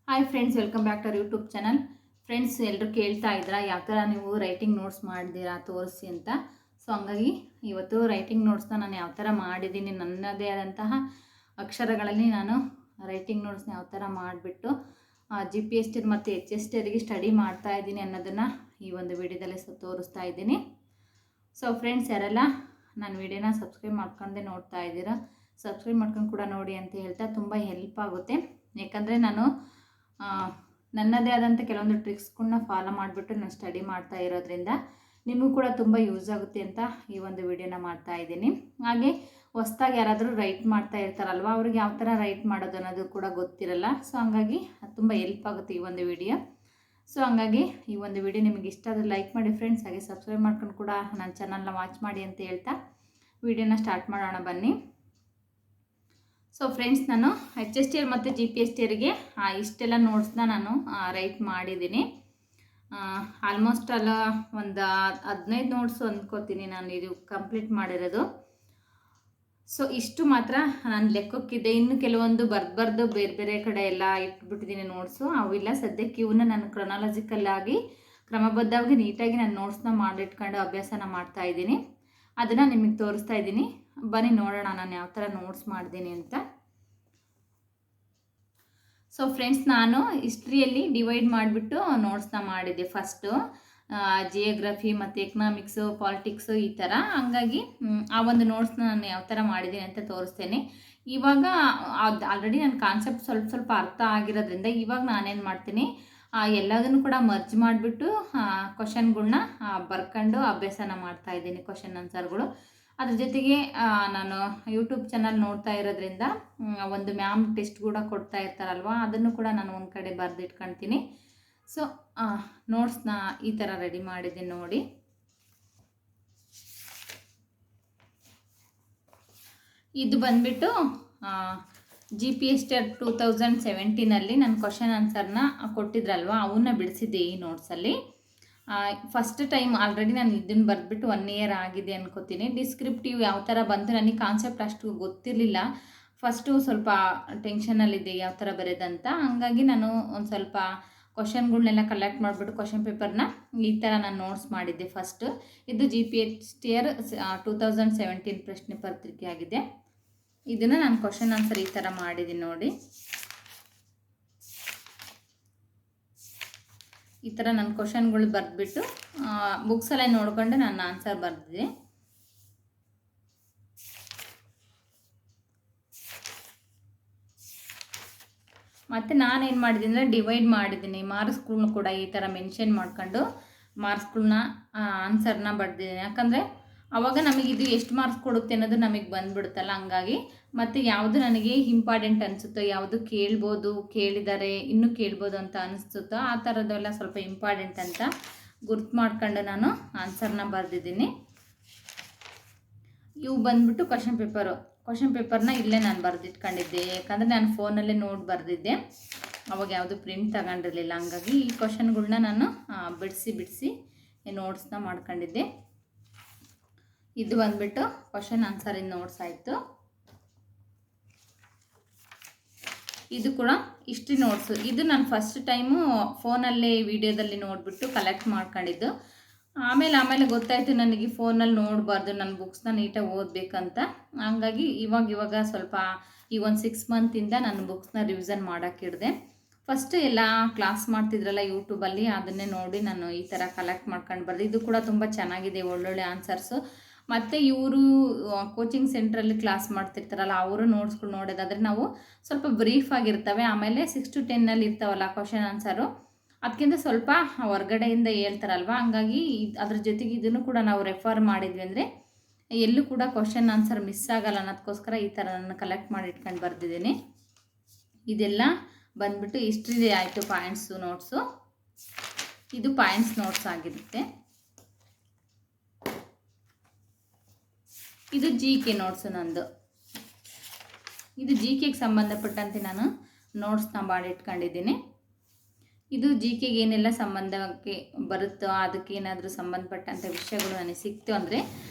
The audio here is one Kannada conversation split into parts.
Hi friends, welcome back to our YouTube channel. Friends, ಎಲ್ಲರೂ ಕೇಳ್ತಾ ಇದ್ದೀರಾ ಯಾವ ಥರ ನೀವು ರೈಟಿಂಗ್ ನೋಟ್ಸ್ ಮಾಡಿದ್ದೀರಾ ತೋರಿಸಿ ಅಂತ. ಸೊ ಹಂಗಾಗಿ ಇವತ್ತು ರೈಟಿಂಗ್ ನೋಟ್ಸ್ನ ನಾನು ಯಾವ ಥರ ಮಾಡಿದ್ದೀನಿ, ನನ್ನದೇ ಆದಂತಹ ಅಕ್ಷರಗಳಲ್ಲಿ ನಾನು ರೈಟಿಂಗ್ ನೋಟ್ಸ್ನ ಯಾವ ಥರ ಮಾಡಿಬಿಟ್ಟು GPST ಮತ್ತು HSTರಿಗೆ ಸ್ಟಡಿ ಮಾಡ್ತಾ ಇದ್ದೀನಿ ಅನ್ನೋದನ್ನು ಈ ಒಂದು ವಿಡಿಯೋದಲ್ಲಿ ತೋರಿಸ್ತಾ ಇದ್ದೀನಿ. ಸೊ ಫ್ರೆಂಡ್ಸ್, ಯಾರೆಲ್ಲ ನಾನು ವಿಡಿಯೋನ ಸಬ್ಸ್ಕ್ರೈಬ್ ಮಾಡ್ಕೊಂಡೆ ನೋಡ್ತಾ ಇದ್ದೀರಾ, ಸಬ್ಸ್ಕ್ರೈಬ್ ಮಾಡ್ಕೊಂಡು ಕೂಡ ನೋಡಿ ಅಂತ ಹೇಳ್ತಾ ತುಂಬ ಹೆಲ್ಪ್ ಆಗುತ್ತೆ. ಯಾಕಂದರೆ ನಾನು ನನ್ನದೇ ಆದಂಥ ಕೆಲವೊಂದು ಟ್ರಿಕ್ಸ್ಗಳನ್ನ ಫಾಲೋ ಮಾಡಿಬಿಟ್ಟು ನಾನು ಸ್ಟಡಿ ಮಾಡ್ತಾ ಇರೋದ್ರಿಂದ ನಿಮಗೂ ಕೂಡ ತುಂಬ ಯೂಸ್ ಆಗುತ್ತೆ ಅಂತ ಈ ಒಂದು ವಿಡಿಯೋನ ಮಾಡ್ತಾ ಇದ್ದೀನಿ. ಹಾಗೆ ಹೊಸ್ದಾಗಿ ಯಾರಾದರೂ ರೈಟ್ ಮಾಡ್ತಾ ಇರ್ತಾರಲ್ವ, ಅವ್ರಿಗೆ ಯಾವ ಥರ ರೈಟ್ ಮಾಡೋದು ಅನ್ನೋದು ಕೂಡ ಗೊತ್ತಿರಲ್ಲ. ಸೊ ಹಂಗಾಗಿ ತುಂಬ ಹೆಲ್ಪ್ ಆಗುತ್ತೆ ಈ ಒಂದು ವಿಡಿಯೋ. ಸೊ ಹಂಗಾಗಿ ಈ ಒಂದು ವಿಡಿಯೋ ನಿಮಗೆ ಇಷ್ಟ ಆದರೆ ಲೈಕ್ ಮಾಡಿ ಫ್ರೆಂಡ್ಸ್, ಹಾಗೆ ಸಬ್ಸ್ಕ್ರೈಬ್ ಮಾಡ್ಕೊಂಡು ಕೂಡ ನನ್ನ ಚಾನಲ್ನ ವಾಚ್ ಮಾಡಿ ಅಂತ ಹೇಳ್ತಾ ವಿಡಿಯೋನ ಸ್ಟಾರ್ಟ್ ಮಾಡೋಣ ಬನ್ನಿ. ಸೊ ಫ್ರೆಂಡ್ಸ್, ನಾನು HSTR ಮತ್ತು GPSTರಿಗೆ ಇಷ್ಟೆಲ್ಲ ನೋಟ್ಸ್ನ ನಾನು ರೈಟ್ ಮಾಡಿದ್ದೀನಿ. ಆಲ್ಮೋಸ್ಟ್ ಅಲ್ಲ ಒಂದು 15 ನೋಟ್ಸು ಅಂದ್ಕೋತೀನಿ ನಾನು ಇದು ಕಂಪ್ಲೀಟ್ ಮಾಡಿರೋದು. ಸೊ ಇಷ್ಟು ಮಾತ್ರ ನಾನು ಲೆಕ್ಕಕ್ಕಿದೆ. ಇನ್ನು ಕೆಲವೊಂದು ಬರ್ದು ಬೇರೆ ಬೇರೆ ಕಡೆ ಎಲ್ಲ ಇಟ್ಬಿಟ್ಟಿದ್ದೀನಿ ನೋಟ್ಸು. ಅವಿಲ್ಲ ಸದ್ಯಕ್ಕೆ ಇವನ್ನ ನಾನು ಕ್ರೊನಾಲಜಿಕಲ್ಲಾಗಿ ಕ್ರಮಬದ್ಧವಾಗಿ ನೀಟಾಗಿ ನಾನು ನೋಟ್ಸ್ನ ಮಾಡಿಟ್ಕೊಂಡು ಅಭ್ಯಾಸನ ಮಾಡ್ತಾ ಇದ್ದೀನಿ. ಅದನ್ನು ನಿಮಗೆ ತೋರಿಸ್ತಾ ಇದ್ದೀನಿ. ಬನ್ನಿ ನೋಡೋಣ ನಾನು ಯಾವ ಥರ ನೋಟ್ಸ್ ಮಾಡಿದ್ದೀನಿ ಅಂತ. ಸೊ ಫ್ರೆಂಡ್ಸ್, ನಾನು ಹಿಸ್ಟ್ರಿಯಲ್ಲಿ ಡಿವೈಡ್ ಮಾಡಿಬಿಟ್ಟು ನೋಟ್ಸ್ನ ಮಾಡಿದ್ದೆ. ಫಸ್ಟು ಜಿಯೋಗ್ರಫಿ ಮತ್ತು ಎಕನಾಮಿಕ್ಸು, ಪಾಲಿಟಿಕ್ಸು ಈ ಥರ. ಹಂಗಾಗಿ ಆ ಒಂದು ನೋಟ್ಸ್ನ ನಾನು ಯಾವ ಥರ ಮಾಡಿದ್ದೀನಿ ಅಂತ ತೋರಿಸ್ತೇನೆ. ಇವಾಗ ಅದು ಆಲ್ರೆಡಿ ನನ್ನ ಕಾನ್ಸೆಪ್ಟ್ ಸ್ವಲ್ಪ ಅರ್ಥ ಆಗಿರೋದ್ರಿಂದ ಇವಾಗ ನಾನೇನು ಮಾಡ್ತೀನಿ, ಎಲ್ಲದನ್ನು ಕೂಡ ಮರ್ಜ್ ಮಾಡಿಬಿಟ್ಟು ಕ್ವಶನ್ಗಳ್ನ ಬರ್ಕೊಂಡು ಅಭ್ಯಾಸನ ಮಾಡ್ತಾಯಿದ್ದೀನಿ, ಕ್ವಶನ್ ಆನ್ಸರ್ಗಳು. ಅದ್ರ ಜೊತೆಗೆ ನಾನು ಯೂಟ್ಯೂಬ್ ಚಾನಲ್ ನೋಡ್ತಾ ಇರೋದ್ರಿಂದ ಒಂದು ಮ್ಯಾಮ್ ಟೆಸ್ಟ್ ಕೂಡ ಕೊಡ್ತಾ ಇರ್ತಾರಲ್ವ, ಅದನ್ನು ಕೂಡ ನಾನು ಒಂದು ಕಡೆ ಬರೆದಿಟ್ಕೊಳ್ತೀನಿ. ಸೊ ನೋಟ್ಸ್ನ ಈ ಥರ ರೆಡಿ ಮಾಡಿದ್ದೀನಿ ನೋಡಿ. ಇದು ಬಂದುಬಿಟ್ಟು GPST 2017 ನಾನು ಕ್ವಶನ್ ಆನ್ಸರ್ನ ಕೊಟ್ಟಿದ್ರಲ್ವ, ಅವನ್ನ ಬಿಡಿಸಿದ್ದೆ ಈ ನೋಟ್ಸಲ್ಲಿ. ಫಸ್ಟ್ ಟೈಮ್ ಆಲ್ರೆಡಿ ನಾನು ಇದನ್ನು ಬರೆದ್ಬಿಟ್ಟು 1 ಇಯರ್ ಆಗಿದೆ ಅನ್ಕೋತೀನಿ. ಡಿಸ್ಕ್ರಿಪ್ಟಿವ್ ಯಾವ ಥರ ಬಂತು ನನಗೆ ಕಾನ್ಸೆಪ್ಟ್ ಅಷ್ಟು ಗೊತ್ತಿರಲಿಲ್ಲ. ಫಸ್ಟು ಸ್ವಲ್ಪ ಟೆನ್ಷನಲ್ಲಿದ್ದೆ ಯಾವ ಥರ ಬರೆಯೋದಂತ. ಹಂಗಾಗಿ ನಾನು ಒಂದು ಸ್ವಲ್ಪ ಕ್ವಶನ್ಗಳನ್ನೆಲ್ಲ ಕಲೆಕ್ಟ್ ಮಾಡಿಬಿಟ್ಟು ಕ್ವಶನ್ ಪೇಪರ್ನ ಈ ಥರ ನಾನು ನೋಟ್ಸ್ ಮಾಡಿದ್ದೆ ಫಸ್ಟು. ಇದು GPST 2017 ಪ್ರಶ್ನೆ ಪತ್ರಿಕೆ ಆಗಿದೆ. ಇದನ್ನು ನಾನು ಕ್ವಶನ್ ಆನ್ಸರ್ ಈ ಥರ ಮಾಡಿದ್ದೀನಿ ನೋಡಿ. ಈ ಥರ ನನ್ನ ಕ್ವಶನ್ಗಳು ಬರೆದ್ಬಿಟ್ಟು ಬುಕ್ಸಲ್ಲೇ ನೋಡಿಕೊಂಡು ನಾನು ಆನ್ಸರ್ ಬರೆದಿದ್ದೆ. ಮತ್ತು ನಾನೇನು ಮಾಡಿದ್ದೀನಿ ಅಂದರೆ ಡಿವೈಡ್ ಮಾಡಿದ್ದೀನಿ. ಮಾರ್ಕ್ಸ್ಗಳ್ನ ಕೂಡ ಈ ಥರ ಮೆನ್ಷನ್ ಮಾಡ್ಕೊಂಡು ಮಾರ್ಕ್ಸ್ಗಳ್ನ ಆನ್ಸರ್ನ ಬರೆದಿದ್ದೀನಿ. ಯಾಕಂದರೆ ಆವಾಗ ನಮಗೆ ಇದು ಎಷ್ಟು ಮಾರ್ಕ್ಸ್ ಕೊಡುತ್ತೆ ಅನ್ನೋದು ನಮಗೆ ಬಂದುಬಿಡುತ್ತಲ್ಲ. ಹಂಗಾಗಿ ಮತ್ತು ಯಾವುದು ನನಗೆ ಇಂಪಾರ್ಟೆಂಟ್ ಅನಿಸುತ್ತೋ, ಯಾವುದು ಕೇಳಿದ್ದಾರೆ ಇನ್ನೂ ಕೇಳ್ಬೋದು ಅಂತ ಅನಿಸುತ್ತೋ ಆ ಥರದ್ದೆಲ್ಲ ಸ್ವಲ್ಪ ಇಂಪಾರ್ಟೆಂಟ್ ಅಂತ ಗುರ್ತು ಮಾಡ್ಕೊಂಡು ನಾನು ಆನ್ಸರ್ನ ಬರೆದಿದ್ದೀನಿ. ಇವು ಬಂದುಬಿಟ್ಟು ಕ್ವಶನ್ ಪೇಪರ್ನ ಇಲ್ಲೇ ನಾನು ಬರೆದಿಟ್ಕೊಂಡಿದ್ದೆ. ಯಾಕಂದರೆ ನಾನು ಫೋನಲ್ಲೇ ನೋಡಿ ಬರೆದಿದ್ದೆ, ಅವಾಗ ಯಾವುದು ಪ್ರಿಂಟ್ ತಗೊಂಡಿರಲಿಲ್ಲ. ಹಂಗಾಗಿ ಈ ಕ್ವಶನ್ಗಳ್ನ ನಾನು ಬಿಡಿಸಿ ನೋಟ್ಸ್ನ ಮಾಡ್ಕೊಂಡಿದ್ದೆ. ಇದು ಬಂದುಬಿಟ್ಟು ಕ್ವಶನ್ ಆನ್ಸರಿನ ನೋಟ್ಸ್ ಆಯಿತು. ಇದು ಕೂಡ ಹಿಸ್ಟ್ರಿ ನೋಟ್ಸು. ಇದು ನಾನು ಫಸ್ಟ್ ಟೈಮು ಫೋನಲ್ಲೇ ವಿಡಿಯೋದಲ್ಲಿ ನೋಡಿಬಿಟ್ಟು ಕಲೆಕ್ಟ್ ಮಾಡ್ಕೊಂಡಿದ್ದು. ಆಮೇಲೆ ಗೊತ್ತಾಯಿತು ನನಗೆ ಫೋನಲ್ಲಿ ನೋಡಬಾರ್ದು, ನನ್ನ ಬುಕ್ಸ್ನ ನೀಟಾಗಿ ಓದಬೇಕಂತ. ಹಂಗಾಗಿ ಇವಾಗ ಸ್ವಲ್ಪ ಈ ಒಂದು 6 ಮಂತಿಂದ ನಾನು ಬುಕ್ಸ್ನ ರಿವಿಷನ್ ಮಾಡೋಕ್ಕಿಡ್ದೆ. ಫಸ್ಟ್ ಎಲ್ಲ ಕ್ಲಾಸ್ ಮಾಡ್ತಿದ್ರಲ್ಲ ಯೂಟ್ಯೂಬಲ್ಲಿ, ಅದನ್ನೇ ನೋಡಿ ನಾನು ಈ ಥರ ಕಲೆಕ್ಟ್ ಮಾಡ್ಕೊಂಡು ಬರ್ದೆ. ಇದು ಕೂಡ ತುಂಬ ಚೆನ್ನಾಗಿದೆ, ಒಳ್ಳೊಳ್ಳೆ ಆನ್ಸರ್ಸು. ಮತ್ತು ಇವರು ಕೋಚಿಂಗ್ ಸೆಂಟ್ರಲ್ಲಿ ಕ್ಲಾಸ್ ಮಾಡ್ತಿರ್ತಾರಲ್ಲ, ಅವರು ನೋಟ್ಸ್ಗಳು ನೋಡೋದಾದರೆ ನಾವು ಸ್ವಲ್ಪ ಬ್ರೀಫಾಗಿರ್ತವೆ. ಆಮೇಲೆ 6 to 10 ಇರ್ತಾವಲ್ಲ ಕ್ವಶನ್ ಆನ್ಸರು, ಅದಕ್ಕಿಂತ ಸ್ವಲ್ಪ ಹೊರಗಡೆಯಿಂದ ಹೇಳ್ತಾರಲ್ವ. ಹಂಗಾಗಿ ಅದ್ರ ಜೊತೆಗೆ ಇದನ್ನು ಕೂಡ ನಾವು ರೆಫರ್ ಮಾಡಿದ್ವಿ ಅಂದರೆ ಎಲ್ಲೂ ಕೂಡ ಕ್ವಶನ್ ಆನ್ಸರ್ ಮಿಸ್ ಆಗಲ್ಲ ಅನ್ನೋದಕ್ಕೋಸ್ಕರ ಈ ಥರ ನಾನು ಕಲೆಕ್ಟ್ ಮಾಡಿ ಇಟ್ಕೊಂಡು ಬರ್ತಿದ್ದೀನಿ. ಇದೆಲ್ಲ ಬಂದ್ಬಿಟ್ಟು ಹಿಸ್ಟ್ರಿದೇ ಆಯಿತು ಪಾಯಿಂಟ್ಸು ನೋಟ್ಸು. ಇದು ಪಾಯಿಂಟ್ಸ್ ನೋಟ್ಸ್ ಆಗಿರುತ್ತೆ. ಇದು GK ನೋಟ್ಸು ನಂದು. ಇದು GKಗೆ ಸಂಬಂಧಪಟ್ಟಂತೆ ನಾನು ನೋಟ್ಸ್ನ ಮಾಡಿಟ್ಕೊಂಡಿದ್ದೀನಿ. ಇದು GKಗೆ ಏನೆಲ್ಲ ಸಂಬಂಧಕ್ಕೆ ಬರುತ್ತೋ, ಅದಕ್ಕೆ ಏನಾದರೂ ಸಂಬಂಧಪಟ್ಟಂಥ ವಿಷಯಗಳು ನನಗೆ ಸಿಕ್ತು ಅಂದರೆ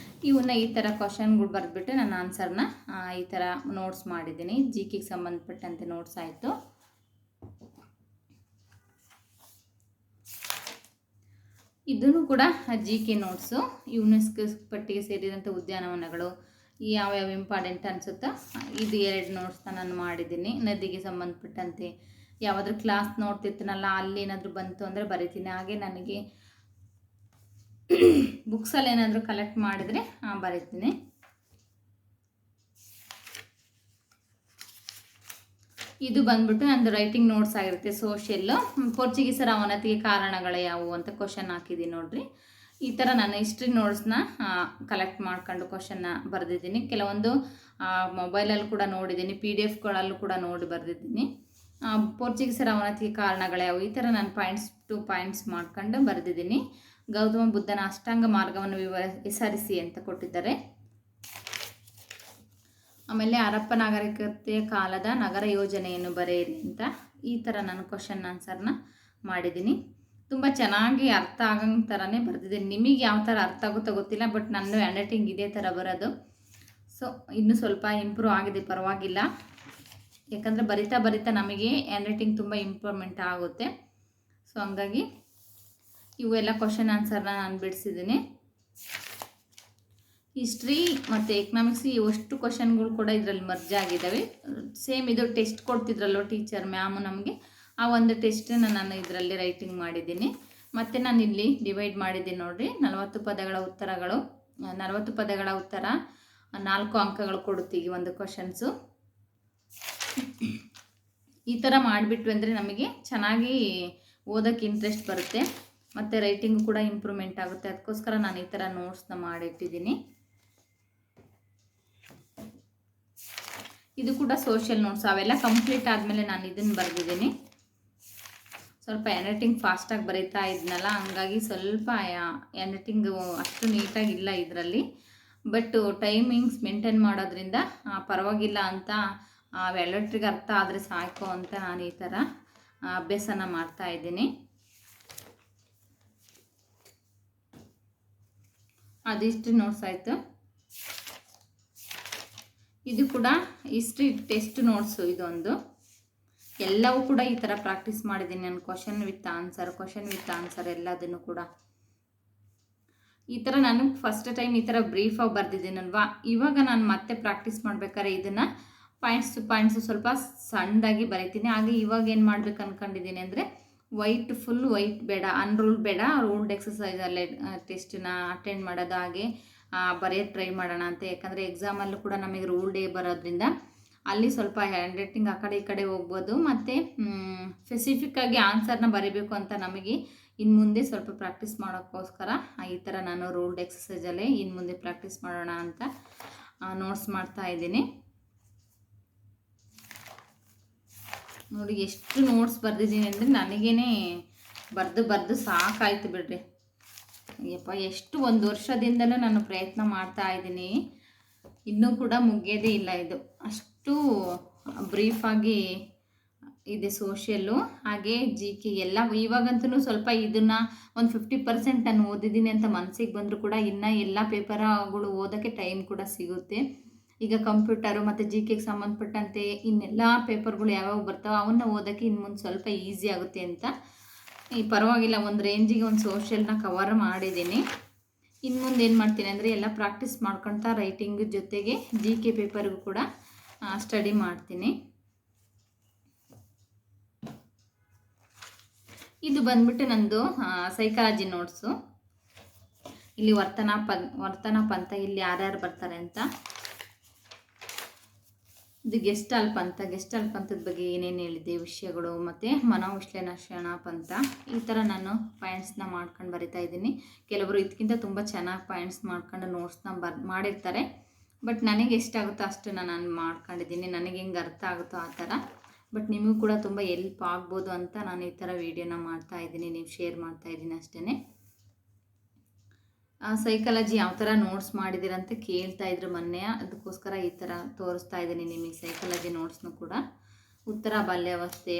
ಇವನ್ನ ಈ ಥರ ಕ್ವಶನ್ಗಳು ಬರೆದ್ಬಿಟ್ಟು ನಾನು ಆನ್ಸರ್ನ ಈ ಥರ ನೋಟ್ಸ್ ಮಾಡಿದ್ದೀನಿ. GKಗೆ ಸಂಬಂಧಪಟ್ಟಂತೆ ನೋಟ್ಸ್ ಆಯಿತು. ಇದೂ ಕೂಡ ಜಿ ಕೆ ನೋಟ್ಸು. ಯುನೆಸ್ಕೋ ಪಟ್ಟಿಗೆ ಸೇರಿದಂಥ ಉದ್ಯಾನವನಗಳು ಯಾವ್ಯಾವ ಇಂಪಾರ್ಟೆಂಟ್ ಅನಿಸುತ್ತೋ ಇದು 2 ನೋಟ್ಸ್ನ ನಾನು ಮಾಡಿದ್ದೀನಿ. ನದಿಗೆ ಸಂಬಂಧಪಟ್ಟಂತೆ ಯಾವುದಾದ್ರೂ ಕ್ಲಾಸ್ ನೋಡ್ತಿರ್ತೀನಲ್ಲ, ಅಲ್ಲಿ ಏನಾದರೂ ಬಂತು ಅಂದರೆ ಬರಿತೀನಿ. ಹಾಗೆ ನನಗೆ ಬುಕ್ಸಲ್ಲಿ ಏನಾದರೂ ಕಲೆಕ್ಟ್ ಮಾಡಿದರೆ ಬರಿತೀನಿ. ಇದು ಬಂದ್ಬಿಟ್ಟು ನಂದು ರೈಟಿಂಗ್ ನೋಟ್ಸ್ ಆಗಿರುತ್ತೆ. ಸೋಷಿಯಲ್ಲು, ಪೋರ್ಚುಗೀಸರ ಅವನತಿಗೆ ಕಾರಣಗಳು ಯಾವುವು ಅಂತ ಕ್ವಶನ್ ಹಾಕಿದ್ದೀನಿ ನೋಡ್ರಿ. ಈ ಥರ ನಾನು ಹಿಸ್ಟ್ರಿ ನೋಟ್ಸ್ನ ಕಲೆಕ್ಟ್ ಮಾಡ್ಕೊಂಡು ಕ್ವಶನ್ನ ಬರೆದಿದ್ದೀನಿ. ಕೆಲವೊಂದು ಮೊಬೈಲಲ್ಲಿ ಕೂಡ ನೋಡಿದ್ದೀನಿ, PDF ಕೂಡ ನೋಡಿ ಬರೆದಿದ್ದೀನಿ. ಪೋರ್ಚುಗೀಸರ ಅವನತಿಗೆ ಕಾರಣಗಳು ಯಾವುವು, ಈ ಥರ ನಾನು ಪಾಯಿಂಟ್ಸ್ ಟು ಪಾಯಿಂಟ್ಸ್ ಮಾಡ್ಕೊಂಡು ಬರೆದಿದ್ದೀನಿ. ಗೌತಮ ಬುದ್ಧನ ಅಷ್ಟಾಂಗ ಮಾರ್ಗವನ್ನು ವಿವರಿಸಿ ಅಂತ ಕೊಟ್ಟಿದ್ದಾರೆ. ಆಮೇಲೆ ಹರಪ್ಪ ನಾಗರಿಕತೆಯ ಕಾಲದ ನಗರ ಯೋಜನೆಯನ್ನು ಬರೆಯಿರಿ ಅಂತ ಈ ಥರ ನಾನು ಕ್ವಶನ್ ಆನ್ಸರ್ನ ಮಾಡಿದ್ದೀನಿ. ತುಂಬ ಚೆನ್ನಾಗಿ ಅರ್ಥ ಆಗಂಗೆ ಥರನೇ ಬರೆದಿದ್ದೀನಿ. ನಿಮಗೆ ಯಾವ ಥರ ಅರ್ಥ ಆಗುತ್ತೋ ಗೊತ್ತಿಲ್ಲ, ಬಟ್ ನನ್ನ ಹ್ಯಾಂಡ್ ರೈಟಿಂಗ್ ಇದೇ ಥರ ಬರೋದು. ಸೊ ಇನ್ನೂ ಸ್ವಲ್ಪ ಇಂಪ್ರೂವ್ ಆಗಿದೆ, ಪರವಾಗಿಲ್ಲ. ಯಾಕಂದರೆ ಬರಿತಾ ನಮಗೆ ಹ್ಯಾಂಡ್ ರೈಟಿಂಗ್ ತುಂಬ ಇಂಪ್ರೂವ್ಮೆಂಟ್ ಆಗುತ್ತೆ. ಸೊ ಹಂಗಾಗಿ ಇವೆಲ್ಲ ಕ್ವಶನ್ ಆನ್ಸರ್ನ ನಾನು ಬಿಡಿಸಿದ್ದೀನಿ. ಹಿಸ್ಟ್ರಿ ಮತ್ತು ಎಕನಾಮಿಕ್ಸ್ ಇವಷ್ಟು ಕ್ವಶನ್ಗಳು ಕೂಡ ಇದರಲ್ಲಿ ಮರ್ಜ್ ಆಗಿದ್ದಾವೆ. ಸೇಮ್ ಇದು ಟೆಸ್ಟ್ ಕೊಡ್ತಿದ್ರಲ್ಲೋ ಟೀಚರ್ ಮ್ಯಾಮು ನಮಗೆ, ಆ ಒಂದು ಟೆಸ್ಟನ್ನು ನಾನು ಇದರಲ್ಲಿ ರೈಟಿಂಗ್ ಮಾಡಿದ್ದೀನಿ. ಮತ್ತು ನಾನು ಇಲ್ಲಿ ಡಿವೈಡ್ ಮಾಡಿದ್ದೀನಿ ನೋಡಿರಿ. 40 ಪದಗಳ ಉತ್ತರಗಳು, 40 ಪದಗಳ ಉತ್ತರ 4 ಅಂಕಗಳು ಕೊಡುತ್ತೀವಿ ಒಂದು ಕ್ವಶನ್ಸು. ಈ ಥರ ಮಾಡಿಬಿಟ್ವಿ ಅಂದರೆ ನಮಗೆ ಚೆನ್ನಾಗಿ ಓದೋಕ್ಕೆ ಇಂಟ್ರೆಸ್ಟ್ ಬರುತ್ತೆ ಮತ್ತು ರೈಟಿಂಗು ಕೂಡ ಇಂಪ್ರೂವ್ಮೆಂಟ್ ಆಗುತ್ತೆ. ಅದಕ್ಕೋಸ್ಕರ ನಾನು ಈ ಥರ ನೋಟ್ಸ್ನ ಮಾಡಿಟ್ಟಿದ್ದೀನಿ. ಇದು ಕೂಡ ಸೋಷಿಯಲ್ ನೋಟ್ಸ್. ಅವೆಲ್ಲ ಕಂಪ್ಲೀಟ್ ಆದಮೇಲೆ ನಾನು ಇದನ್ನು ಬರೆದಿದ್ದೀನಿ. ಸ್ವಲ್ಪ ಹ್ಯಾಂಡ್ ರೈಟಿಂಗ್ ಫಾಸ್ಟಾಗಿ ಬರೀತಾ ಇದ್ನಲ್ಲ, ಹಂಗಾಗಿ ಸ್ವಲ್ಪ ಹ್ಯಾಂಡ್ ರೈಟಿಂಗು ಅಷ್ಟು ನೀಟಾಗಿಲ್ಲ ಇದರಲ್ಲಿ. ಬಟ್ ಟೈಮಿಂಗ್ಸ್ ಮೇಂಟೈನ್ ಮಾಡೋದ್ರಿಂದ ಪರವಾಗಿಲ್ಲ ಅಂತ ಎಲ್ಲರಿಗೆ ಅರ್ಥ ಆದರೆ ಸಾಕು ಅಂತ ನಾನು ಈ ಥರ ಅಭ್ಯಾಸನ ಮಾಡ್ತಾ ಇದ್ದೀನಿ. ಅದಿಷ್ಟು ನೋಟ್ಸ್ ಆಯಿತು. ಇದು ಕೂಡ ಹಿಸ್ಟ್ರಿ ಟೆಸ್ಟ್ ನೋಟ್ಸು. ಇದೊಂದು ಎಲ್ಲವೂ ಕೂಡ ಈ ಥರ ಪ್ರಾಕ್ಟೀಸ್ ಮಾಡಿದ್ದೀನಿ ನಾನು. ಕ್ವಶನ್ ವಿತ್ ಆನ್ಸರ್ ಎಲ್ಲದನ್ನು ಕೂಡ ಈ ಥರ ನಾನು ಫಸ್ಟ್ ಟೈಮ್ ಈ ಥರ ಬ್ರೀಫಾಗಿ ಬರೆದಿದ್ದೀನಲ್ವಾ. ಇವಾಗ ನಾನು ಮತ್ತೆ ಪ್ರಾಕ್ಟೀಸ್ ಮಾಡ್ಬೇಕಾದ್ರೆ ಇದನ್ನು ಪಾಯಿಂಟ್ಸ್ ಟು ಪಾಯಿಂಟ್ಸು ಸ್ವಲ್ಪ ಸಣ್ಣದಾಗಿ ಬರೀತೀನಿ. ಹಾಗೆ ಇವಾಗ ಏನು ಮಾಡ್ಬೇಕು ಅಂದ್ಕೊಂಡಿದ್ದೀನಿ ಅಂದರೆ ಫುಲ್ ವೈಟ್ ಬೇಡ, ಅನ್ರೂಲ್ಡ್ ಬೇಡ, ರೂಲ್ಡ್ ಎಕ್ಸಸೈಸಲ್ಲೇ ಟೆಸ್ಟನ್ನ ಅಟೆಂಡ್ ಮಾಡೋದು, ಹಾಗೆ ಬರೆಯೋದು ಟ್ರೈ ಮಾಡೋಣ ಅಂತ. ಯಾಕಂದರೆ ಎಕ್ಸಾಮಲ್ಲೂ ಕೂಡ ನಮಗೆ ರೂಲ್ಡೇ ಬರೋದ್ರಿಂದ ಅಲ್ಲಿ ಸ್ವಲ್ಪ ಹ್ಯಾಂಡ್ ರೈಟಿಂಗ್ ಆ ಕಡೆ ಈ ಕಡೆ ಹೋಗ್ಬೋದು. ಮತ್ತು ಸ್ಪೆಸಿಫಿಕ್ಕಾಗಿ ಆನ್ಸರ್ನ ಬರೀಬೇಕು ಅಂತ ನಮಗೆ ಇನ್ನು ಮುಂದೆ ಸ್ವಲ್ಪ ಪ್ರಾಕ್ಟೀಸ್ ಮಾಡೋಕ್ಕೋಸ್ಕರ ಈ ಥರ ನಾನು ರೂಲ್ಡ್ ಎಕ್ಸಸೈಸಲ್ಲೇ ಇನ್ನು ಮುಂದೆ ಪ್ರಾಕ್ಟೀಸ್ ಮಾಡೋಣ ಅಂತ ನೋಟ್ಸ್ ಮಾಡ್ತಾ ಇದ್ದೀನಿ. ನೋಡಿ ಎಷ್ಟು ನೋಟ್ಸ್ ಬರೆದಿದ್ದೀನಿ ಅಂದರೆ ನನಗೇನೆ ಬರೆದು ಸಾಕಾಯ್ತು ಬಿಡ್ರಿ. ಯಪ್ಪ, ಎಷ್ಟು 1 ವರ್ಷದಿಂದಲೂ ನಾನು ಪ್ರಯತ್ನ ಮಾಡ್ತಾ ಇದ್ದೀನಿ, ಇನ್ನೂ ಕೂಡ ಮುಗಿಯೋದೇ ಇಲ್ಲ. ಇದು ಅಷ್ಟು ಬ್ರೀಫಾಗಿ ಇದೆ ಸೋಷಿಯಲ್ಲು, ಹಾಗೆ GK ಎಲ್ಲ. ಇವಾಗಂತೂ ಸ್ವಲ್ಪ ಇದನ್ನು ಒಂದು 50% ನಾನು ಓದಿದ್ದೀನಿ ಅಂತ ಮನಸ್ಸಿಗೆ ಬಂದರೂ ಕೂಡ ಇನ್ನು ಎಲ್ಲ ಪೇಪರ್ಗಳು ಓದೋಕ್ಕೆ ಟೈಮ್ ಕೂಡ ಸಿಗುತ್ತೆ. ಈಗ ಕಂಪ್ಯೂಟರು ಮತ್ತು GKಗೆ ಸಂಬಂಧಪಟ್ಟಂತೆ ಇನ್ನೆಲ್ಲ ಪೇಪರ್ಗಳು ಯಾವ್ಯಾವ ಬರ್ತಾವೆ ಅವನ್ನ ಓದೋಕ್ಕೆ ಇನ್ನು ಮುಂದೆ ಸ್ವಲ್ಪ ಈಸಿ ಆಗುತ್ತೆ ಅಂತ ಪರವಾಗಿಲ್ಲ ಒಂದು ರೇಂಜಿಗೆ ಒಂದು ಸೋಷಿಯಲ್ನ ಕವರ್ ಮಾಡಿದ್ದೀನಿ. ಇನ್ನು ಮುಂದೆ ಏನು ಮಾಡ್ತೀನಿ ಅಂದರೆ ಎಲ್ಲ ಪ್ರಾಕ್ಟೀಸ್ ಮಾಡ್ಕೊಳ್ತಾ ರೈಟಿಂಗ್ ಜೊತೆಗೆ GK ಪೇಪರ್ಗೂ ಕೂಡ ಸ್ಟಡಿ ಮಾಡ್ತೀನಿ. ಇದು ಬಂದ್ಬಿಟ್ಟು ನಂದು ಸೈಕಾಲಜಿ ನೋಟ್ಸು. ಇಲ್ಲಿ ವರ್ತನ ಪಂಥ ಇಲ್ಲಿ ಯಾರ್ಯಾರು ಬರ್ತಾರೆ ಅಂತ. ಇದು ಗೆಸ್ಟಾಲ್ ಪಂಥದ ಬಗ್ಗೆ ಏನೇನು ಹೇಳಿದೆ ವಿಷಯಗಳು, ಮತ್ತು ಮನೋವಿಶ್ಲೇಷಣಾ ಪಂಥ. ಈ ಥರ ನಾನು ಪಾಯಿಂಟ್ಸ್ನ ಮಾಡ್ಕೊಂಡು ಬರಿತಾ ಇದ್ದೀನಿ. ಕೆಲವರು ಇದಕ್ಕಿಂತ ತುಂಬ ಚೆನ್ನಾಗಿ ಪಾಯಿಂಟ್ಸ್ ಮಾಡ್ಕೊಂಡು ನೋಟ್ಸ್ನ ಮಾಡಿರ್ತಾರೆ. ಬಟ್ ನನಗೆ ಎಷ್ಟಾಗುತ್ತೋ ಅಷ್ಟನ್ನು ನಾನು ಮಾಡ್ಕೊಂಡಿದ್ದೀನಿ, ನನಗೆ ಹೆಂಗೆ ಅರ್ಥ ಆಗುತ್ತೋ ಆ ಥರ. ಬಟ್ ನಿಮಗೂ ಕೂಡ ತುಂಬ ಎಲ್ಪ್ ಆಗ್ಬೋದು ಅಂತ ನಾನು ಈ ಥರ ವೀಡಿಯೋನ ಮಾಡ್ತಾಯಿದ್ದೀನಿ, ನೀವು ಶೇರ್ ಮಾಡ್ತಾಯಿದ್ದೀನಿ ಅಷ್ಟೇ. ಸೈಕಾಲಜಿ ಯಾವ ಥರ ನೋಟ್ಸ್ ಮಾಡಿದ್ದೀರಂತ ಕೇಳ್ತಾಯಿದ್ರು ಮೊನ್ನೆ, ಅದಕ್ಕೋಸ್ಕರ ಈ ಥರ ತೋರಿಸ್ತಾ ಇದ್ದೀನಿ ನಿಮಗೆ ಸೈಕಾಲಜಿ ನೋಟ್ಸ್ನು ಕೂಡ. ಉತ್ತರ ಬಾಲ್ಯಾವಸ್ಥೆ,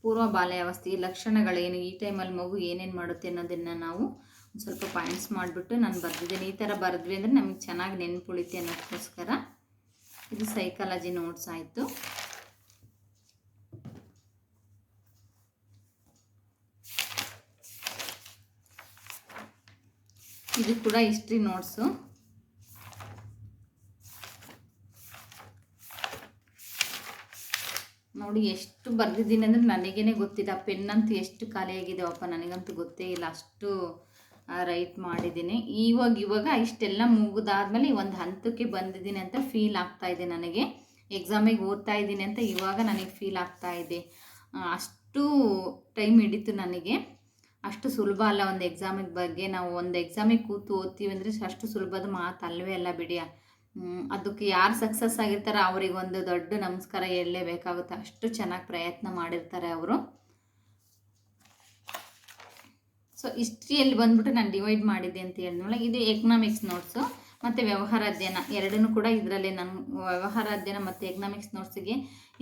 ಪೂರ್ವ ಬಾಲ್ಯಾವಸ್ಥೆ ಲಕ್ಷಣಗಳೇನು, ಈ ಟೈಮಲ್ಲಿ ಮಗು ಏನೇನು ಮಾಡುತ್ತೆ ಅನ್ನೋದನ್ನು ನಾವು ಒಂದು ಸ್ವಲ್ಪ ಪಾಯಿಂಟ್ಸ್ ಮಾಡಿಬಿಟ್ಟು ನಾನು ಬರೆದಿದ್ದೀನಿ. ಈ ಥರ ಬರೆದ್ವಿ ಅಂದರೆ ನಮಗೆ ಚೆನ್ನಾಗಿ ನೆನಪುಳಿತೆ ಅನ್ನೋದಕ್ಕೋಸ್ಕರ. ಇದು ಸೈಕಾಲಜಿ ನೋಟ್ಸ್ ಆಯಿತು. ಇದು ಕೂಡ ಹಿಸ್ಟ್ರಿ ನೋಟ್ಸು. ನೋಡಿ ಎಷ್ಟು ಬರೆದಿದ್ದೀನಿ ಅಂದರೆ ನನಗೇ ಗೊತ್ತಿದೆ. ಆ ಪೆನ್ನಂತೂ ಎಷ್ಟು ಖಾಲಿಯಾಗಿದ್ದಾವಪ್ಪ, ನನಗಂತೂ ಗೊತ್ತೇ ಇಲ್ಲ, ಅಷ್ಟು ರೈಟ್ ಮಾಡಿದ್ದೀನಿ. ಇವಾಗ ಇಷ್ಟೆಲ್ಲ ಮುಗಿದಾದ್ಮೇಲೆ ಒಂದು ಹಂತಕ್ಕೆ ಬಂದಿದ್ದೀನಿ ಅಂತ ಫೀಲ್ ಆಗ್ತಾಯಿದೆ ನನಗೆ. ಎಕ್ಸಾಮಿಗೆ ಓದ್ತಾ ಇದ್ದೀನಿ ಅಂತ ಇವಾಗ ನನಗೆ ಫೀಲ್ ಆಗ್ತಾಯಿದೆ. ಅಷ್ಟು ಟೈಮ್ ಹಿಡಿತು ನನಗೆ. ಅಷ್ಟು ಸುಲಭ ಅಲ್ಲ ಒಂದು ಎಕ್ಸಾಮಿಗೆ ಬಗ್ಗೆ. ನಾವು ಒಂದು ಎಕ್ಸಾಮಿಗೆ ಕೂತು ಓದ್ತೀವಿ ಅಂದರೆ ಅಷ್ಟು ಸುಲಭದ ಮಾತು ಅಲ್ಲವೇ ಅಲ್ಲ ಬಿಡಿ. ಅದಕ್ಕೆ ಯಾರು ಸಕ್ಸಸ್ ಆಗಿರ್ತಾರೋ ಅವ್ರಿಗೆ ಒಂದು ದೊಡ್ಡ ನಮಸ್ಕಾರ ಹೇಳಲೇಬೇಕಾಗುತ್ತೆ. ಅಷ್ಟು ಚೆನ್ನಾಗಿ ಪ್ರಯತ್ನ ಮಾಡಿರ್ತಾರೆ ಅವರು. ಸೊ ಹಿಸ್ಟ್ರಿಯಲ್ಲಿ ಬಂದ್ಬಿಟ್ಟು ನಾನು ಡಿವೈಡ್ ಮಾಡಿದ್ದೆ ಅಂತ ಹೇಳಿದ್ಮೇಲೆ ಇದು ಎಕನಾಮಿಕ್ಸ್ ನೋಟ್ಸು ಮತ್ತು ವ್ಯವಹಾರ ಅಧ್ಯಯನ ಎರಡನ್ನೂ ಕೂಡ ಇದರಲ್ಲಿ ನಾನು ವ್ಯವಹಾರ ಅಧ್ಯಯನ ಮತ್ತು ಎಕನಾಮಿಕ್ಸ್ ನೋಟ್ಸಿಗೆ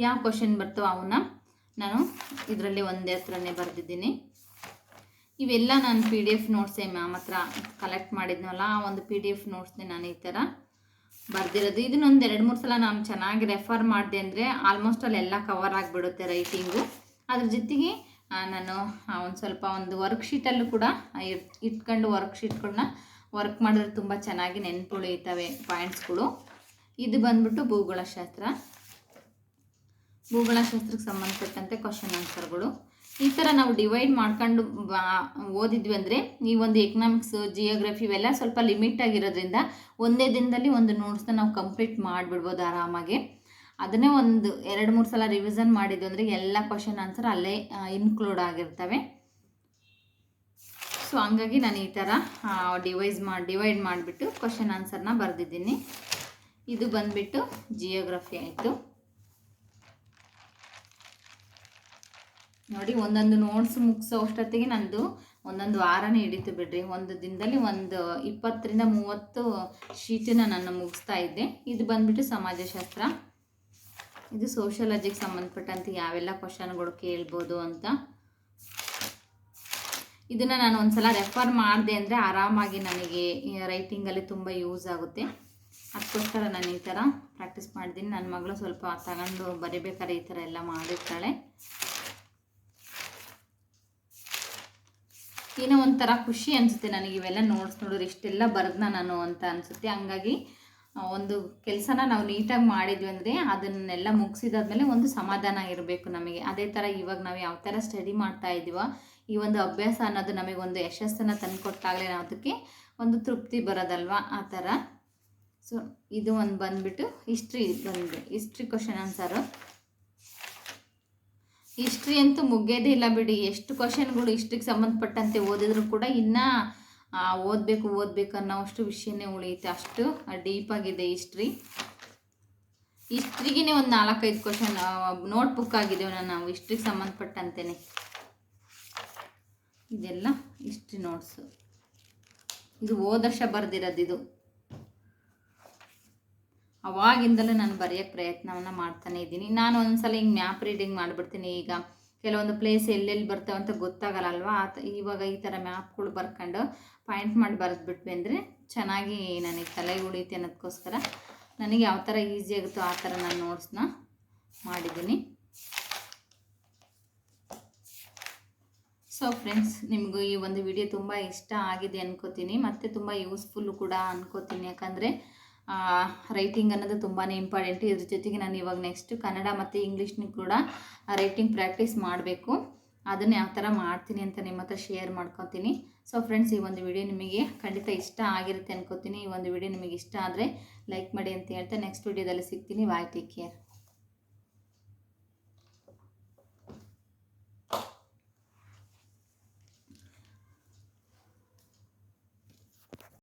ಯಾವ ಕ್ವಶನ್ ಬರ್ತೋ ಅವನ್ನ ನಾನು ಇದರಲ್ಲಿ ಒಂದೇ ಹತ್ರನೇ ಬರೆದಿದ್ದೀನಿ. ಇವೆಲ್ಲ ನಾನು PDF ನೋಟ್ಸೇ ಮ್ಯಾಮ್ ಹತ್ರ ಕಲೆಕ್ಟ್ ಮಾಡಿದ್ನಲ್ಲ, ಆ ಒಂದು PDF ನೋಟ್ಸ್ನೇ ನಾನು ಈ ಥರ ಬರ್ದಿರೋದು. ಇದನ್ನೊಂದು 2-3 ಸಲ ನಾನು ಚೆನ್ನಾಗಿ ರೆಫರ್ ಮಾಡಿದೆ ಅಂದರೆ ಆಲ್ಮೋಸ್ಟ್ ಅಲ್ಲೆಲ್ಲ ಕವರ್ ಆಗಿಬಿಡುತ್ತೆ ರೈಟಿಂಗು. ಅದ್ರ ಜೊತೆಗೆ ನಾನು ಒಂದು ಸ್ವಲ್ಪ ಒಂದು ವರ್ಕ್ಶೀಟಲ್ಲೂ ಕೂಡ ಇಟ್ಕೊಂಡು ವರ್ಕ್ಶೀಟ್ಗಳನ್ನ ವರ್ಕ್ ಮಾಡಿದ್ರೆ ತುಂಬ ಚೆನ್ನಾಗಿ ನೆನ್ಪುಳಿಯುತ್ತವೆ ಪಾಯಿಂಟ್ಸ್ಗಳು. ಇದು ಬಂದ್ಬಿಟ್ಟು ಭೂಗೋಳಶಾಸ್ತ್ರಕ್ಕೆ ಸಂಬಂಧಪಟ್ಟಂತೆ ಕ್ವಶನ್ ಆನ್ಸರ್ಗಳು. ಈ ಥರ ನಾವು ಡಿವೈಡ್ ಮಾಡ್ಕೊಂಡು ಓದಿದ್ವಿ ಅಂದರೆ ಈ ಒಂದು ಎಕನಾಮಿಕ್ಸ್, ಜಿಯೋಗ್ರಫಿ ಇವೆಲ್ಲ ಸ್ವಲ್ಪ ಲಿಮಿಟ್ ಆಗಿರೋದ್ರಿಂದ ಒಂದೇ ದಿನದಲ್ಲಿ ಒಂದು ನೋಟ್ಸ್ನ ನಾವು ಕಂಪ್ಲೀಟ್ ಮಾಡಿಬಿಡ್ಬೋದು ಆರಾಮಾಗಿ. ಅದನ್ನೇ ಒಂದು 2-3 ಸಲ ರಿವಿಷನ್ ಮಾಡಿದ್ವಿ ಅಂದರೆ ಎಲ್ಲ ಕ್ವಶನ್ ಆನ್ಸರ್ ಅಲ್ಲೇ ಇನ್ಕ್ಲೂಡ್ ಆಗಿರ್ತವೆ. ಸೊ ಹಂಗಾಗಿ ನಾನು ಈ ಥರ ಡಿವೈಡ್ ಮಾಡಿಬಿಟ್ಟು ಕ್ವಶನ್ ಆನ್ಸರ್ನ ಬರೆದಿದ್ದೀನಿ. ಇದು ಬಂದುಬಿಟ್ಟು ಜಿಯೋಗ್ರಫಿ ಆಯಿತು. ನೋಡಿ ಒಂದೊಂದು ನೋಟ್ಸ್ ಮುಗಿಸೋ ಅಷ್ಟೊತ್ತಿಗೆ ನಂದು ಒಂದೊಂದು ವಾರನೇ ಹಿಡಿತು ಬಿಡ್ರಿ. ಒಂದು ದಿನದಲ್ಲಿ ಒಂದು 20-30 ಶೀಟನ್ನ ನಾನು ಮುಗಿಸ್ತಾ ಇದ್ದೆ. ಇದು ಬಂದುಬಿಟ್ಟು ಸಮಾಜಶಾಸ್ತ್ರ. ಇದು ಸೋಷಿಯಾಲಜಿಗೆ ಸಂಬಂಧಪಟ್ಟಂತೆ ಯಾವೆಲ್ಲ ಕ್ವಶನ್ಗಳು ಕೇಳ್ಬೋದು ಅಂತ. ಇದನ್ನು ನಾನು ಒಂದು ಸಲ ರೆಫರ್ ಮಾಡಿದೆ ಅಂದರೆ ಆರಾಮಾಗಿ ನನಗೆ ರೈಟಿಂಗಲ್ಲಿ ತುಂಬ ಯೂಸ್ ಆಗುತ್ತೆ. ಅದಕ್ಕೋಸ್ಕರ ನಾನು ಈ ಥರ ಪ್ರಾಕ್ಟೀಸ್ ಮಾಡಿದ್ದೀನಿ. ನನ್ನ ಮಗಳು ಸ್ವಲ್ಪ ತಗೊಂಡು ಬರೀಬೇಕಾದ್ರೆ ಈ ಥರ ಎಲ್ಲ ಮಾಡಿರ್ತಾಳೆ. ಏನೋ ಒಂಥರ ಖುಷಿ ಅನಿಸುತ್ತೆ ನನಗೆ ಇವೆಲ್ಲ ನೋಡಿದ್ರೆ ಇಷ್ಟೆಲ್ಲ ಬರೆದ್ನ ನಾನು ಅಂತ ಅನಿಸುತ್ತೆ. ಹಂಗಾಗಿ ಒಂದು ಕೆಲಸನ ನಾವು ನೀಟಾಗಿ ಮಾಡಿದ್ವಿ ಅಂದರೆ ಅದನ್ನೆಲ್ಲ ಮುಗಿಸಿದಾದ್ಮೇಲೆ ಒಂದು ಸಮಾಧಾನ ಇರಬೇಕು ನಮಗೆ. ಅದೇ ಥರ ಇವಾಗ ನಾವು ಯಾವ ಥರ ಸ್ಟಡಿ ಮಾಡ್ತಾ ಇದ್ದೀವೋ ಈ ಒಂದು ಅಭ್ಯಾಸ ಅನ್ನೋದು ನಮಗೆ ಒಂದು ಯಶಸ್ಸನ್ನು ತಂದುಕೊಟ್ಟಾಗಲೇ ನಾವು ಅದಕ್ಕೆ ಒಂದು ತೃಪ್ತಿ ಬರೋದಲ್ವ, ಆ ಥರ. ಸೊ ಇದು ಒಂದು ಬಂದುಬಿಟ್ಟು ಹಿಸ್ಟ್ರಿ ಕ್ವಶನ್ ಆನ್ಸರು. ಹಿಸ್ಟ್ರಿ ಅಂತೂ ಮುಗಿಯೋದೇ ಇಲ್ಲ ಬಿಡಿ. ಎಷ್ಟು ಕ್ವಶನ್ಗಳು ಹಿಸ್ಟ್ರಿಗೆ ಸಂಬಂಧಪಟ್ಟಂತೆ ಓದಿದ್ರು ಕೂಡ ಇನ್ನೂ ಓದಬೇಕು ಅನ್ನೋಷ್ಟು ವಿಷಯನೇ ಉಳಿಯುತ್ತೆ. ಅಷ್ಟು ಡೀಪಾಗಿದೆ ಹಿಸ್ಟ್ರಿಗೇ ಒಂದು 4-5 ಕ್ವಶನ್ ನೋಟ್ ಬುಕ್ ಆಗಿದ್ದೇವೆ ನಾವು ಹಿಸ್ಟ್ರಿಗೆ ಸಂಬಂಧಪಟ್ಟಂತೆಯೇ. ಇದೆಲ್ಲ ಹಿಸ್ಟ್ರಿ ನೋಟ್ಸು. ಇದು ಹೋದ ವರ್ಷ ಬರೆದಿರೋದು. ಇದು ಅವಾಗಿಂದಲೂ ನಾನು ಬರೆಯೋಕ್ಕೆ ಪ್ರಯತ್ನವನ್ನು ಮಾಡ್ತಾನೆ ಇದ್ದೀನಿ. ನಾನು ಒಂದ್ಸಲ ಹಿಂಗೆ ಮ್ಯಾಪ್ ರೀಡಿಂಗ್ ಮಾಡಿಬಿಡ್ತೀನಿ. ಈಗ ಕೆಲವೊಂದು ಪ್ಲೇಸ್ ಎಲ್ಲೆಲ್ಲಿ ಬರ್ತಾವೆ ಅಂತ ಗೊತ್ತಾಗಲ್ಲ ಅಲ್ವಾ. ಇವಾಗ ಈ ಥರ ಮ್ಯಾಪ್ಗಳು ಬರ್ಕೊಂಡು ಪಾಯಿಂಟ್ ಮಾಡಿ ಬರೆದ್ಬಿಟ್ವಿ ಅಂದರೆ ಚೆನ್ನಾಗಿ ನನಗೆ ತಲೆಗೆ ಉಳಿಯುತ್ತೆ ಅನ್ನೋದಕ್ಕೋಸ್ಕರ ನನಗೆ ಯಾವ ಥರ ಈಸಿ ಆಗುತ್ತೋ ಆ ಥರ ನಾನು ನೋಟ್ಸ್ನ ಮಾಡಿದ್ದೀನಿ. ಸೊ ಫ್ರೆಂಡ್ಸ್, ನಿಮಗೂ ಈ ಒಂದು ವಿಡಿಯೋ ತುಂಬ ಇಷ್ಟ ಆಗಿದೆ ಅನ್ಕೋತೀನಿ, ಮತ್ತು ತುಂಬ ಯೂಸ್ಫುಲ್ಲು ಕೂಡ ಅನ್ಕೋತೀನಿ. ಯಾಕಂದರೆ ರೈಟಿಂಗ್ ಅನ್ನೋದು ತುಂಬಾ ಇಂಪಾರ್ಟೆಂಟು. ಇದ್ರ ಜೊತೆಗೆ ನಾನು ಇವಾಗ ನೆಕ್ಸ್ಟ್ ಕನ್ನಡ ಮತ್ತು ಇಂಗ್ಲೀಷ್ನೂ ಕೂಡ ರೈಟಿಂಗ್ ಪ್ರಾಕ್ಟೀಸ್ ಮಾಡಬೇಕು. ಅದನ್ನು ಯಾವ ಥರ ಮಾಡ್ತೀನಿ ಅಂತ ನಿಮ್ಮ ಹತ್ರ ಶೇರ್ ಮಾಡ್ಕೊತೀನಿ. ಸೊ ಫ್ರೆಂಡ್ಸ್, ಈ ಒಂದು ವಿಡಿಯೋ ನಿಮಗೆ ಖಂಡಿತ ಇಷ್ಟ ಆಗಿರುತ್ತೆ ಅನ್ಕೋತೀನಿ. ಈ ಒಂದು ವಿಡಿಯೋ ನಿಮಗೆ ಇಷ್ಟ ಆದರೆ ಲೈಕ್ ಮಾಡಿ ಅಂತ ಹೇಳ್ತಾ ನೆಕ್ಸ್ಟ್ ವಿಡಿಯೋದಲ್ಲಿ ಸಿಗ್ತೀನಿ. ಬಾಯ್, ಟೇಕ್ ಕೇರ್.